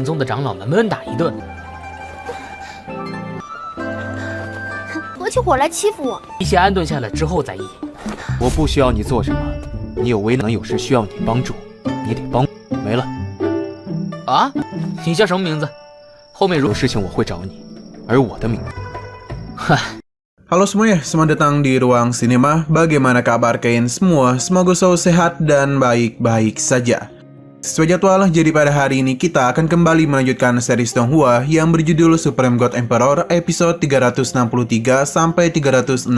正宗的长老们闷打一顿。合起伙来欺负我！一切安顿下来之后再议。我不需要你做什么，你有为难，有事需要你帮助，你得帮。没了。啊？你叫什么名字？后面有事情我会找你，而我的名字。嗨。Halo semuanya, selamat datang di Ruang Sinema. Bagaimana kabar kalian semua? Semoga selalu sehat dan baik-baik saja. Sesuai jadwal, jadi pada hari ini kita akan kembali melanjutkan series Donghua yang berjudul Supreme God Emperor episode 363 sampai 366.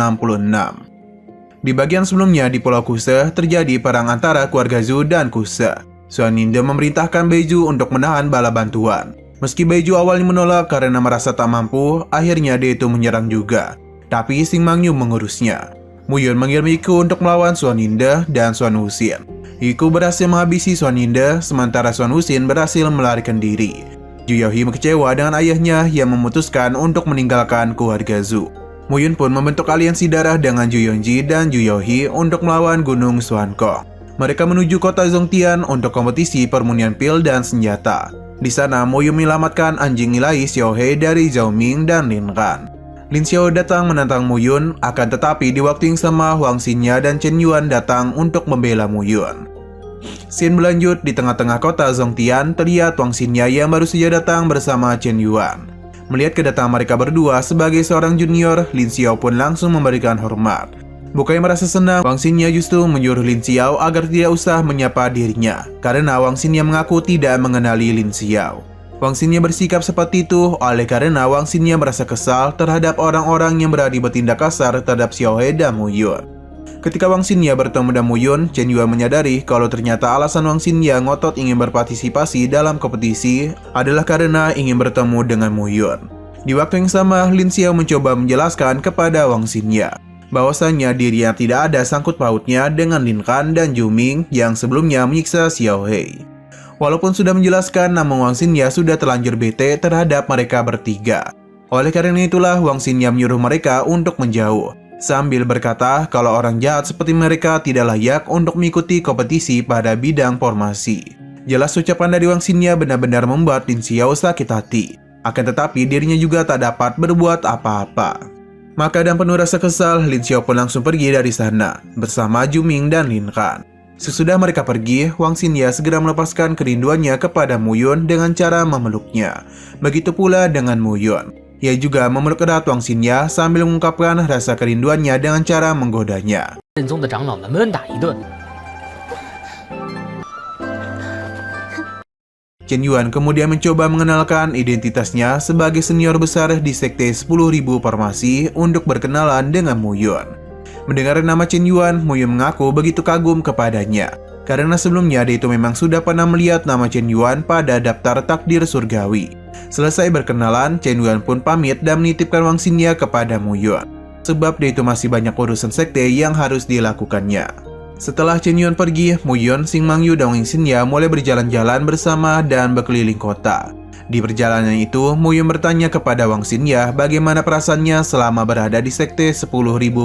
Di bagian sebelumnya di Pulau Kuse terjadi perang antara keluarga Zhu dan Kuse. Xuan Ninde memerintahkan Beiju untuk menahan bala bantuan. Meski Beiju awalnya menolak karena merasa tak mampu, akhirnya dia itu menyerang juga. Tapi Xing Mangyu mengurusnya. Mu Yun mengirim Yiku untuk melawan Xuan Ninde dan Xuan Wuxin. Yiku berhasil menghabisi Xuan Ninde, sementara Xuan Wuxin berhasil melarikan diri. Ju Yaohi kecewa dengan ayahnya yang memutuskan untuk meninggalkan keluarga Zhu. Mu Yun pun membentuk aliansi darah dengan Ju Yongji dan Ju Yaohi untuk melawan Gunung Xuanko. Mereka menuju kota Zhongtian untuk kompetisi permunian pil dan senjata. Di sana, Mu Yun menyelamatkan anjing ilahi Xiao He dari Zhao Ming dan Lin Ran. Lin Xiao datang menantang Mu Yun, akan tetapi di waktu yang sama Huang Xinya dan Chen Yuan datang untuk membela Mu Yun. Scene berlanjut di tengah-tengah kota Zhongtian, terlihat Huang Xinya yang baru saja datang bersama Chen Yuan. Melihat kedatangan mereka berdua sebagai seorang junior, Lin Xiao pun langsung memberikan hormat. Bukannya merasa senang, Huang Xinya justru menyuruh Lin Xiao agar tidak usah menyapa dirinya, karena Huang Xinya mengaku tidak mengenali Lin Xiao. Huang Xinya bersikap seperti itu oleh karena Huang Xinya merasa kesal terhadap orang-orang yang berani bertindak kasar terhadap Xiao He dan Mu Yun. Ketika Huang Xinya bertemu dengan Mu Yun, Chen Yuan menyadari kalau ternyata alasan Huang Xinya ngotot ingin berpartisipasi dalam kompetisi adalah karena ingin bertemu dengan Mu Yun. Di waktu yang sama, Lin Xiao mencoba menjelaskan kepada Huang Xinya bahwasanya dirinya tidak ada sangkut pautnya dengan Lin Ran dan Zhu Ming yang sebelumnya menyiksa Xiao He. Walaupun sudah menjelaskan, namun Huang Xinya sudah terlanjur bete terhadap mereka bertiga. Oleh karena itulah Huang Xinya menyuruh mereka untuk menjauh, sambil berkata kalau orang jahat seperti mereka tidak layak untuk mengikuti kompetisi pada bidang formasi. Jelas ucapan dari Huang Xinya benar-benar membuat Lin Xiao sakit hati. Akan tetapi dirinya juga tak dapat berbuat apa-apa. Maka dan penuh rasa kesal, Lin Xiao pun langsung pergi dari sana bersama Zhu Ming dan Lin Ran. Sesudah mereka pergi, Huang Xinya segera melepaskan kerinduannya kepada Mu Yun dengan cara memeluknya. Begitu pula dengan Mu Yun. Ia juga memeluk erat Huang Xinya sambil mengungkapkan rasa kerinduannya dengan cara menggodanya. 正宗的长老们闷打一顿。 Chen Yuan kemudian mencoba mengenalkan identitasnya sebagai senior besar di Sekte 10.000 Farmasi untuk berkenalan dengan Mu Yun. Mendengar nama Chen Yuan, Mu Yun mengaku begitu kagum kepadanya. Karena sebelumnya dia itu memang sudah pernah melihat nama Chen Yuan pada daftar takdir surgawi. Selesai berkenalan, Chen Yuan pun pamit dan menitipkan Huang Xinya kepada Mu Yun. Sebab dia itu masih banyak urusan sekte yang harus dilakukannya. Setelah Chen Yuan pergi, Mu Yun, Xing Mangyu dan Huang Xinya mulai berjalan-jalan bersama dan berkeliling kota. Di perjalanan itu, Mu Yun bertanya kepada Huang Xinya bagaimana perasaannya selama berada di Sekte 10.000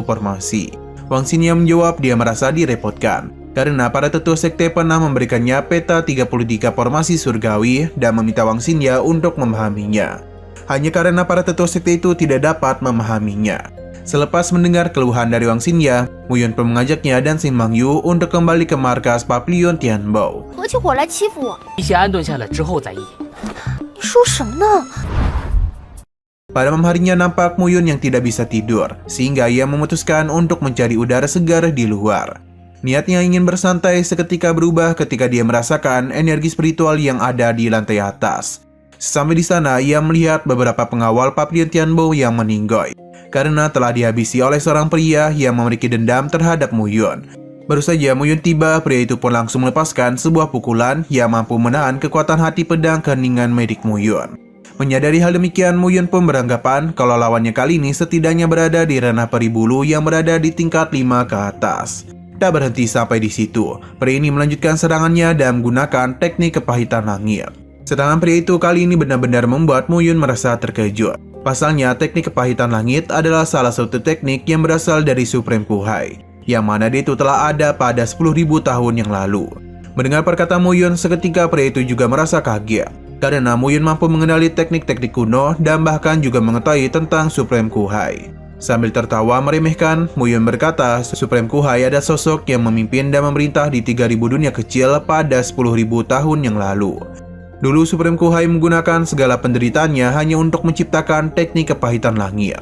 Farmasi. Huang Xinya menjawab dia merasa direpotkan, karena para tetua sekte pernah memberikannya peta 33 formasi surgawi dan meminta Huang Xinya untuk memahaminya. Hanya karena para tetua sekte itu tidak dapat memahaminya. Selepas mendengar keluhan dari Huang Xinya, Mu Yun pun mengajaknya dan Xing Mangyu untuk kembali ke markas Pavilion Tianbao. 合起伙来欺负我！一切安顿下来之后再议。 你说什么呢？ Pada malam harinya nampak Mu Yun yang tidak bisa tidur, sehingga ia memutuskan untuk mencari udara segar di luar. Niatnya ingin bersantai seketika berubah ketika dia merasakan energi spiritual yang ada di lantai atas. Sampai di sana, ia melihat beberapa pengawal Pavilion Tianbao yang meninggoy, karena telah dihabisi oleh seorang pria yang memiliki dendam terhadap Mu Yun. Baru saja Mu Yun tiba, pria itu pun langsung melepaskan sebuah pukulan yang mampu menahan kekuatan hati pedang keheningan medik Mu Yun. Menyadari hal demikian, Mu Yun pun beranggapan kalau lawannya kali ini setidaknya berada di ranah peribulu yang berada di tingkat 5 ke atas. Tak berhenti sampai di situ, pria ini melanjutkan serangannya dan menggunakan teknik kepahitan langit. Serangan pria itu kali ini benar-benar membuat Mu Yun merasa terkejut. Pasalnya, teknik kepahitan langit adalah salah satu teknik yang berasal dari Supreme Puhai, yang mana dia itu telah ada pada 10.000 tahun yang lalu. Mendengar perkataan Mu Yun, seketika pria itu juga merasa kaget. karena Muyun mampu mengenali teknik-teknik kuno dan bahkan juga mengetahui tentang Supreme Kuhai. Sambil tertawa meremehkan, Muyun berkata Supreme Kuhai ada sosok yang memimpin dan memerintah di 3000 dunia kecil pada 10.000 tahun yang lalu. Dulu Supreme Kuhai menggunakan segala penderitaannya hanya untuk menciptakan teknik kepahitan langit.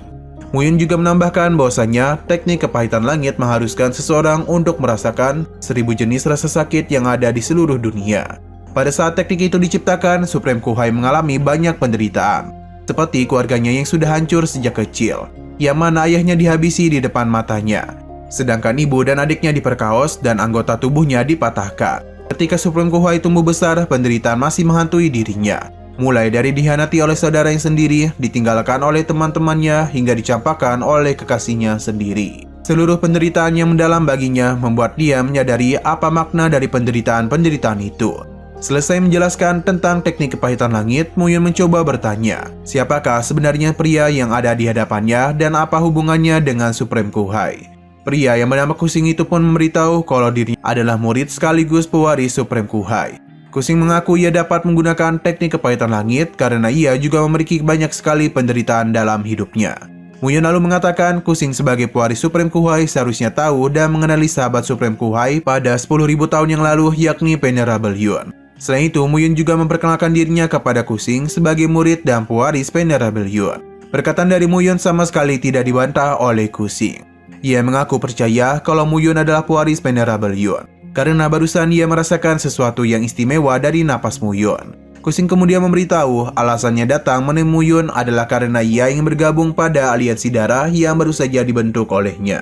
Muyun juga menambahkan bahwasanya teknik kepahitan langit mengharuskan seseorang untuk merasakan 1000 jenis rasa sakit yang ada di seluruh dunia. Pada saat teknik itu diciptakan, Supreme Kuhai mengalami banyak penderitaan, seperti keluarganya yang sudah hancur sejak kecil, yang mana ayahnya dihabisi di depan matanya, sedangkan ibu dan adiknya diperkaos dan anggota tubuhnya dipatahkan. Ketika Supreme Kuhai tumbuh besar, penderitaan masih menghantui dirinya, mulai dari dihianati oleh saudara yang sendiri, ditinggalkan oleh teman-temannya, hingga dicampakkan oleh kekasihnya sendiri. Seluruh penderitaan yang mendalam baginya membuat dia menyadari apa makna dari penderitaan-penderitaan itu. Selesai menjelaskan tentang teknik kepahitan langit, Muyun mencoba bertanya, siapakah sebenarnya pria yang ada di hadapannya dan apa hubungannya dengan Supreme Kuhai. Pria yang bernama Kusing itu pun memberitahu kalau dirinya adalah murid sekaligus pewaris Supreme Kuhai. Kusing mengaku ia dapat menggunakan teknik kepahitan langit karena ia juga memiliki banyak sekali penderitaan dalam hidupnya. Muyun lalu mengatakan Kusing sebagai pewaris Supreme Kuhai seharusnya tahu dan mengenali sahabat Supreme Kuhai pada 10.000 tahun yang lalu, yakni Venerable Yun. Selain itu, Muyun juga memperkenalkan dirinya kepada Kusing sebagai murid dan pewaris Venerable Yun. Perkataan dari Muyun sama sekali tidak dibantah oleh Kusing. Ia mengaku percaya kalau Muyun adalah pewaris Venerable Yun, karena barusan ia merasakan sesuatu yang istimewa dari napas Muyun. Kusing kemudian memberitahu alasannya datang menemui Muyun adalah karena ia ingin bergabung pada aliansi darah yang baru saja dibentuk olehnya.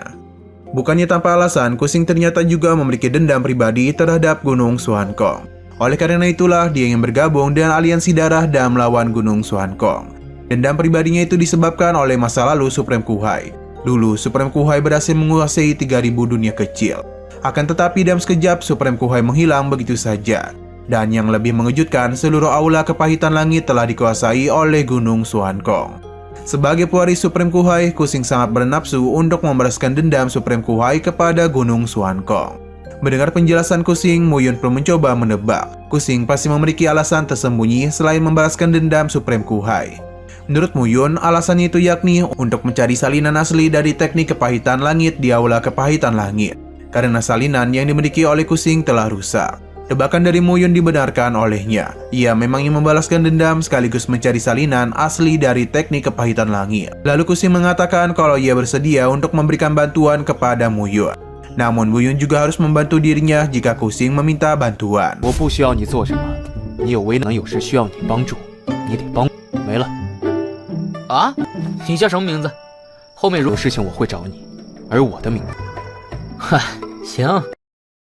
Bukannya tanpa alasan, Kusing ternyata juga memiliki dendam pribadi terhadap Gunung Suankong. Oleh karena itulah dia ingin bergabung dengan aliansi darah dan melawan Gunung Suankong. Dendam pribadinya itu disebabkan oleh masa lalu Supreme Kuhai. Dulu Supreme Kuhai berhasil menguasai 3000 dunia kecil. Akan tetapi dalam sekejap Supreme Kuhai menghilang begitu saja. Dan yang lebih mengejutkan, seluruh aula kepahitan langit telah dikuasai oleh Gunung Suankong. Sebagai pewaris Supreme Kuhai, Kusing sangat bernafsu untuk membalaskan dendam Supreme Kuhai kepada Gunung Suankong. Mendengar penjelasan Kusing, Muyun pun mencoba menebak. Kusing pasti memiliki alasan tersembunyi selain membalaskan dendam Supreme Kuhai. Menurut Muyun, alasannya itu yakni untuk mencari salinan asli dari teknik kepahitan langit di aula kepahitan langit. Karena salinan yang dimiliki oleh Kusing telah rusak. Tebakan dari Muyun dibenarkan olehnya. Ia memang ingin membalaskan dendam sekaligus mencari salinan asli dari teknik kepahitan langit. Lalu Kusing mengatakan kalau ia bersedia untuk memberikan bantuan kepada Muyun. Namun Muyun juga harus membantu dirinya jika Kusing meminta bantuan. 我不需要你做什么，你有为难有事需要你帮助，你得帮。没了，啊，你叫什么名字？后面如有事情我会找你，而我的名字。嗨，行。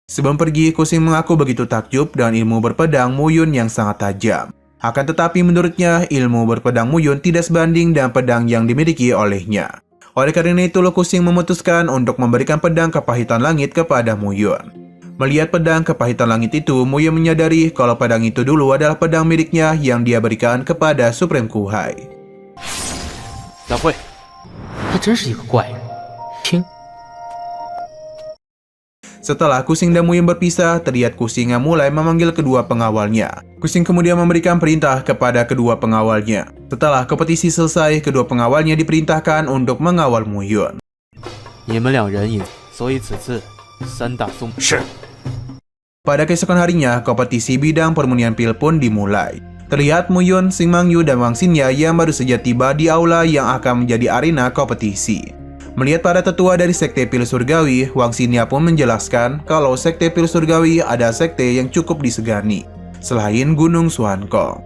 Sebelum pergi, Kusing mengaku begitu takjub dengan ilmu berpedang Muyun yang sangat tajam. Akan tetapi menurutnya, ilmu berpedang Muyun tidak sebanding dengan pedang yang dimiliki olehnya. Oleh karena itu, Kusing memutuskan untuk memberikan pedang kepahitan langit kepada Muyun. Melihat pedang kepahitan langit itu, Muyun menyadari kalau pedang itu dulu adalah pedang miliknya yang dia berikan kepada Supreme Kuhai. 小慧，他真是一个怪人。听。 Setelah Kusing dan Muyun berpisah, terlihat Kusing yang mulai memanggil kedua pengawalnya. Kusing kemudian memberikan perintah kepada kedua pengawalnya. Setelah kompetisi selesai, kedua pengawalnya diperintahkan untuk mengawal Muyun. 你们两人引，所以此次三大宗是。 Pada keesokan harinya, kompetisi bidang permunian pil pun dimulai. Terlihat Muyun, Xing Mangyu, dan Wang Xinya yang baru saja tiba di aula yang akan menjadi arena kompetisi. Melihat para tetua dari Sekte Pil Surgawi, Wang Xinya pun menjelaskan kalau Sekte Pil Surgawi ada sekte yang cukup disegani, selain Gunung Suankong.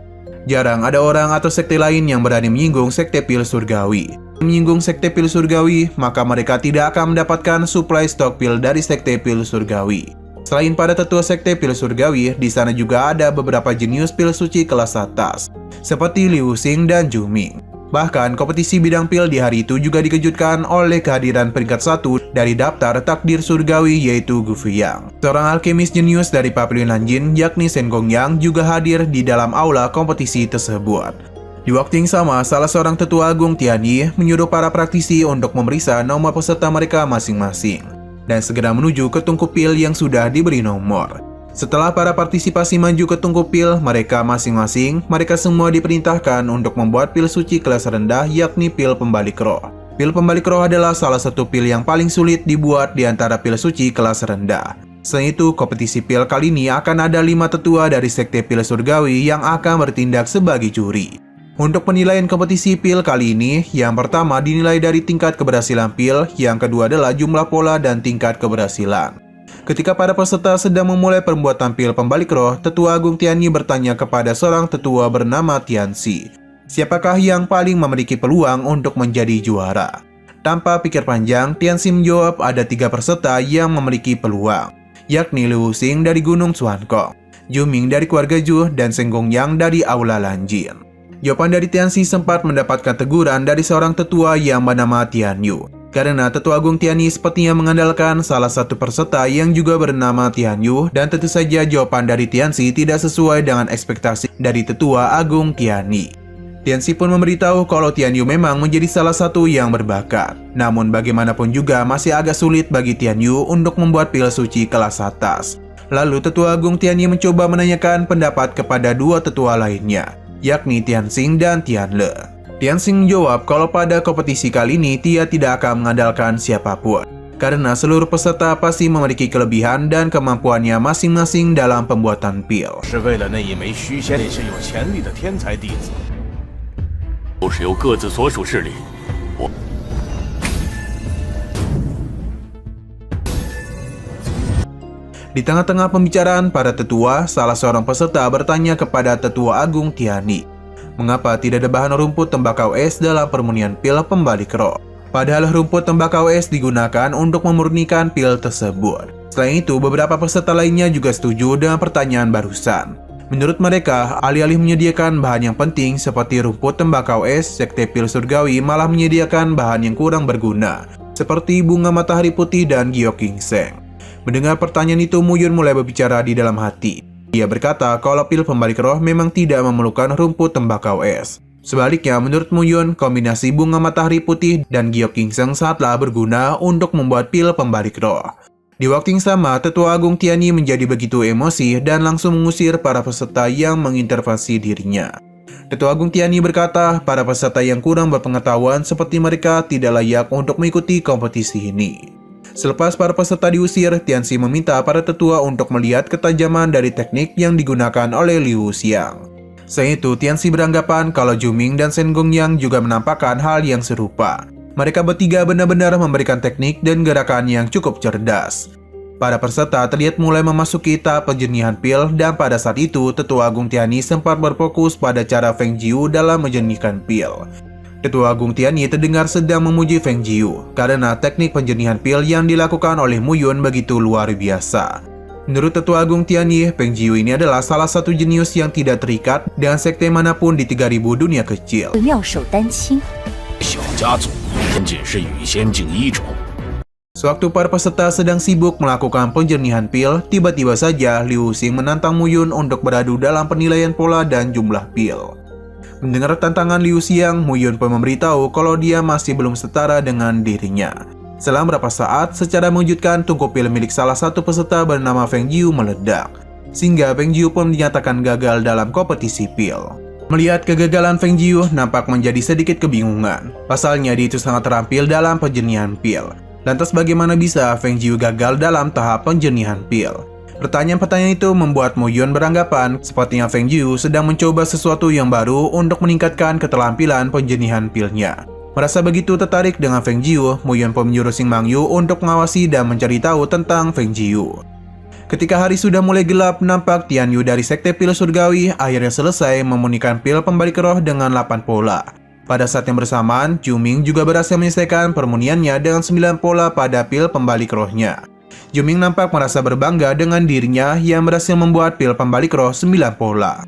Jarang ada orang atau sekte lain yang berani menyinggung Sekte Pil Surgawi. Menyinggung Sekte Pil Surgawi, maka mereka tidak akan mendapatkan suplai stok pil dari Sekte Pil Surgawi. Selain para tetua Sekte Pil Surgawi, di sana juga ada beberapa jenius pil suci kelas atas, seperti Liu Xing dan Zhu Ming. Bahkan, kompetisi bidang pil di hari itu juga dikejutkan oleh kehadiran peringkat 1 dari daftar takdir surgawi yaitu Gu Fiyang. Seorang alkemis jenius dari Pavilion Nanjin yakni Shen Gongyang juga hadir di dalam aula kompetisi tersebut. Di waktu yang sama, salah seorang tetua agung Tianyi menyuruh para praktisi untuk memeriksa nomor peserta mereka masing-masing dan segera menuju ke tungku pil yang sudah diberi nomor. Setelah para partisipasi maju ke tungku pil mereka masing-masing, mereka semua diperintahkan untuk membuat pil suci kelas rendah, yakni pil pembalik roh. Pil pembalik roh adalah salah satu pil yang paling sulit dibuat di antara pil suci kelas rendah. Selain itu, kompetisi pil kali ini akan ada 5 tetua dari sekte pil surgawi yang akan bertindak sebagai juri. Untuk penilaian kompetisi pil kali ini, yang pertama dinilai dari tingkat keberhasilan pil, yang kedua adalah jumlah pola dan tingkat keberhasilan. Ketika para peserta sedang memulai pembuatan pil pembalik roh, Tetua Agung Tianyi bertanya kepada seorang tetua bernama Tianxi, siapakah yang paling memiliki peluang untuk menjadi juara? Tanpa pikir panjang, Tianxi menjawab ada 3 peserta yang memiliki peluang, yakni Liu Xing dari Gunung Xuankong, Juming dari keluarga Zhu, dan Seng Gongyang dari Aula Lanjin. Jawaban dari Tianxi sempat mendapatkan teguran dari seorang tetua yang bernama Tianyu, karena Tetua Agung Tianyi sepertinya mengandalkan salah satu peserta yang juga bernama Tianyu, dan tentu saja jawaban dari Tianxi tidak sesuai dengan ekspektasi dari Tetua Agung Tianyi. Tianxi pun memberitahu kalau Tianyu memang menjadi salah satu yang berbakat. Namun bagaimanapun juga masih agak sulit bagi Tianyu untuk membuat pil suci kelas atas. Lalu Tetua Agung Tianyi mencoba menanyakan pendapat kepada 2 tetua lainnya, yakni Tianxing dan Tianle. Tianxing menjawab kalau pada kompetisi kali ini dia tidak akan mengandalkan siapapun, karena seluruh peserta pasti memiliki kelebihan dan kemampuannya masing-masing dalam pembuatan pil. Di tengah-tengah pembicaraan para tetua, salah seorang peserta bertanya kepada Tetua Agung Tianyi, mengapa tidak ada bahan rumput tembakau es dalam permurnian pil pembalik roh? Padahal rumput tembakau es digunakan untuk memurnikan pil tersebut. Selain itu, beberapa peserta lainnya juga setuju dengan pertanyaan barusan. Menurut mereka, alih-alih menyediakan bahan yang penting seperti rumput tembakau es, sekte pil surgawi malah menyediakan bahan yang kurang berguna, seperti bunga matahari putih dan giok ginseng. Mendengar pertanyaan itu, Muyun mulai berbicara di dalam hati. Dia berkata kalau pil pembalik roh memang tidak memerlukan rumput tembakau es. Sebaliknya, menurut Muyun, kombinasi bunga matahari putih dan giok ginseng sangatlah berguna untuk membuat pil pembalik roh. Di waktu yang sama, Tetua Agung Tianyi menjadi begitu emosi dan langsung mengusir para peserta yang mengintervensi dirinya. Tetua Agung Tianyi berkata, para peserta yang kurang berpengetahuan seperti mereka tidak layak untuk mengikuti kompetisi ini. Selepas para peserta diusir, Tianxi meminta para tetua untuk melihat ketajaman dari teknik yang digunakan oleh Liu Xiang. Selain itu, Tianxi beranggapan kalau Juming dan Seng Gongyang juga menampakkan hal yang serupa. Mereka bertiga benar-benar memberikan teknik dan gerakan yang cukup cerdas. Para peserta terlihat mulai memasuki tahap penjernihan pil, dan pada saat itu, Tetua Agung Tianyi sempat berfokus pada cara Feng Jiu dalam menjernihkan pil. Tetua Agung Tianyi terdengar sedang memuji Feng Jiu karena teknik penjernihan pil yang dilakukan oleh Muyun begitu luar biasa. Menurut Tetua Agung Tianyi, Feng Jiu ini adalah salah satu jenius yang tidak terikat dengan sekte manapun di 3000 dunia kecil. Sewaktu para peserta sedang sibuk melakukan penjernihan pil, tiba-tiba saja Liu Xing menantang Muyun untuk beradu dalam penilaian pola dan jumlah pil. Mendengar tantangan Liu Xiang, Muyun pun memberitahu kalau dia masih belum setara dengan dirinya. Setelah beberapa saat, secara mengejutkan tungku pil milik salah satu peserta bernama Feng Jiu meledak, sehingga Feng Jiu pun dinyatakan gagal dalam kompetisi pil. Melihat kegagalan Feng Jiu nampak menjadi sedikit kebingungan. Pasalnya dia itu sangat terampil dalam penjernihan pil. Lantas bagaimana bisa Feng Jiu gagal dalam tahap penjernihan pil? Pertanyaan-pertanyaan itu membuat Muyun beranggapan sepertinya Feng Jiu sedang mencoba sesuatu yang baru untuk meningkatkan keterampilan penjernihan pilnya. Merasa begitu tertarik dengan Feng Jiu, Muyun pun menyuruh Xing Mangyu untuk mengawasi dan mencari tahu tentang Feng Jiu. Ketika hari sudah mulai gelap, nampak Tianyu dari sekte pil surgawi akhirnya selesai memurnikan pil pembalik roh dengan 8 pola. Pada saat yang bersamaan, Juming juga berhasil menyelesaikan permurniannya dengan 9 pola pada pil pembalik rohnya. Juming nampak merasa berbangga dengan dirinya yang berhasil membuat pil pembalik roh 9 pola.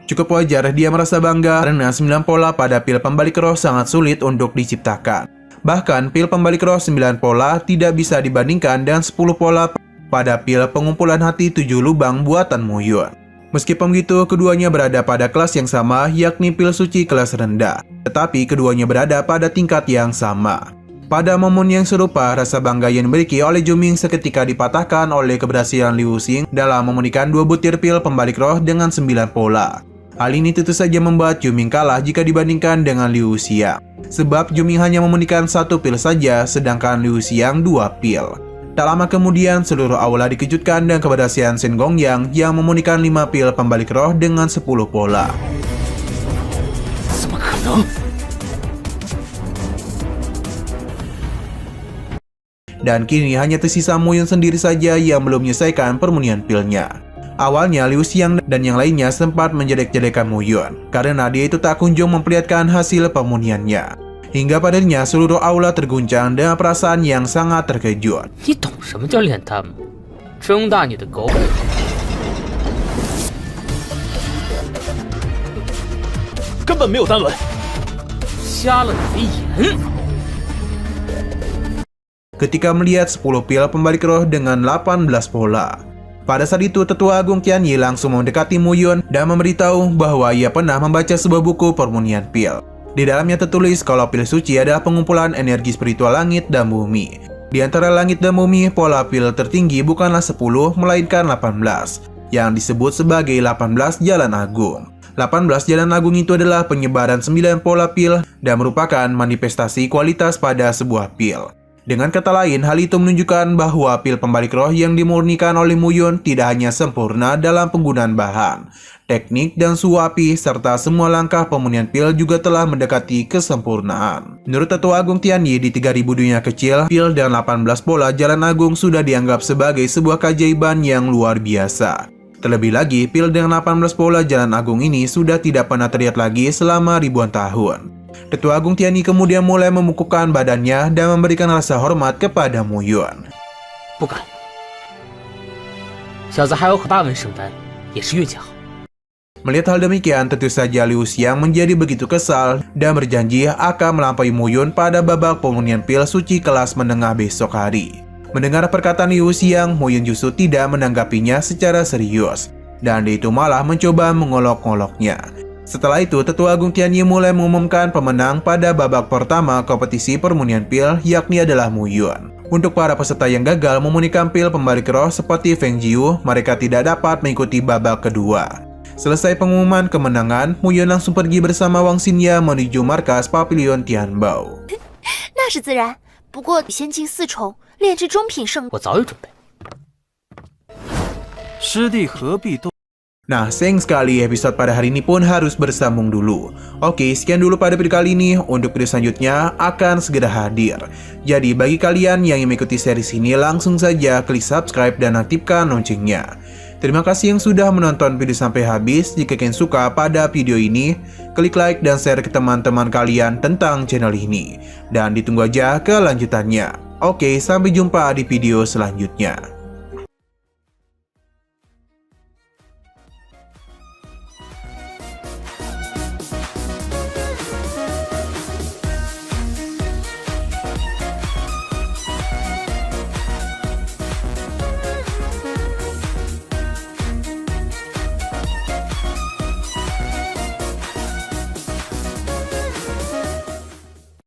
Cukup wajar dia merasa bangga karena 9 pola pada pil pembalik roh sangat sulit untuk diciptakan. Bahkan pil pembalik roh 9 pola tidak bisa dibandingkan dengan 10 pola pada pil pengumpulan hati 7 lubang buatan Muyun. Meskipun begitu, keduanya berada pada kelas yang sama, yakni pil suci kelas rendah. Tetapi keduanya berada pada tingkat yang sama. Pada momen yang serupa, rasa bangga yang dimiliki oleh Zhuming seketika dipatahkan oleh keberhasilan Liu Xing dalam memunikan 2 butir pil pembalik roh dengan 9 pola. Hal ini tentu saja membuat Zhuming kalah jika dibandingkan dengan Liu Xiang. Sebab Zhuming hanya memunikan 1 pil saja, sedangkan Liu Xiang 2 pil. Tak lama kemudian, seluruh aula dikejutkan dengan keberhasilan Shen Gongyang yang memunikan 5 pil pembalik roh dengan 10 pola. Dan kini hanya tersisa Mo Yun sendiri saja yang belum menyelesaikan permunian pilnya. Awalnya Liu Xiang dan yang lainnya sempat menjelek-jelekan Mo Yun karena dia itu tak kunjung memperlihatkan hasil permuniannya. Hingga padanya seluruh aula terguncang dengan perasaan yang sangat terkejut. 你懂什么叫练丹吗？睁大你的狗！根本没有丹纹。瞎了你的眼！ Ketika melihat 10 pil pembalik roh dengan 18 pola. Pada saat itu, Tetua Agung Tianyi langsung mendekati Mo Yun dan memberitahu bahwa ia pernah membaca sebuah buku permunian pil. Di dalamnya tertulis kalau pil suci adalah pengumpulan energi spiritual langit dan bumi. Di antara langit dan bumi, pola pil tertinggi bukanlah 10, melainkan 18, yang disebut sebagai 18 jalan agung. 18 jalan agung itu adalah penyebaran 9 pola pil dan merupakan manifestasi kualitas pada sebuah pil. Dengan kata lain, hal itu menunjukkan bahwa pil pembalik roh yang dimurnikan oleh Mo Yun tidak hanya sempurna dalam penggunaan bahan, teknik, dan suhu api, serta semua langkah pemurnian pil juga telah mendekati kesempurnaan. Menurut Tetua Agung Tianyi, di 3000 dunia kecil, pil dan 18 pola jalan agung sudah dianggap sebagai sebuah keajaiban yang luar biasa. Terlebih lagi, pil dengan 18 pola jalan agung ini sudah tidak pernah terlihat lagi selama ribuan tahun. Tetua Agung Tianyi kemudian mulai memukupkan badannya dan memberikan rasa hormat kepada Mo Yun. 不敢。小子还有8纹圣丹，也是运气好。 Melihat hal demikian, tentu saja Liu Xiang menjadi begitu kesal dan berjanji akan melampaui Mo Yun pada babak pemurnian pil suci kelas menengah besok hari. Mendengar perkataan Liu Xiang, Mo Yun justru tidak menanggapinya secara serius, dan dia itu malah mencoba mengolok-ngoloknya. Setelah itu, Tetua Agung Tianyi mulai mengumumkan pemenang pada babak pertama kompetisi permunian pil, yakni adalah Mo Yun. Untuk para peserta yang gagal memunikan pil pembalik roh seperti Feng Jiu, mereka tidak dapat mengikuti babak kedua. Selesai pengumuman kemenangan, Mo Yun langsung pergi bersama Wang Xinye menuju markas Pavilion Tianbao. 那是自然，不过先进4重，炼制中品圣。我早有准备。师弟何必动？ Nah, sayang sekali episode pada hari ini pun harus bersambung dulu. Oke, sekian dulu pada video kali ini. Untuk video selanjutnya akan segera hadir. Jadi bagi kalian yang ingin mengikuti series ini, langsung saja klik subscribe dan aktifkan loncengnya. Terima kasih yang sudah menonton video sampai habis. Jika kalian suka pada video ini, klik like dan share ke teman-teman kalian tentang channel ini. Dan ditunggu aja kelanjutannya. Oke, sampai jumpa di video selanjutnya.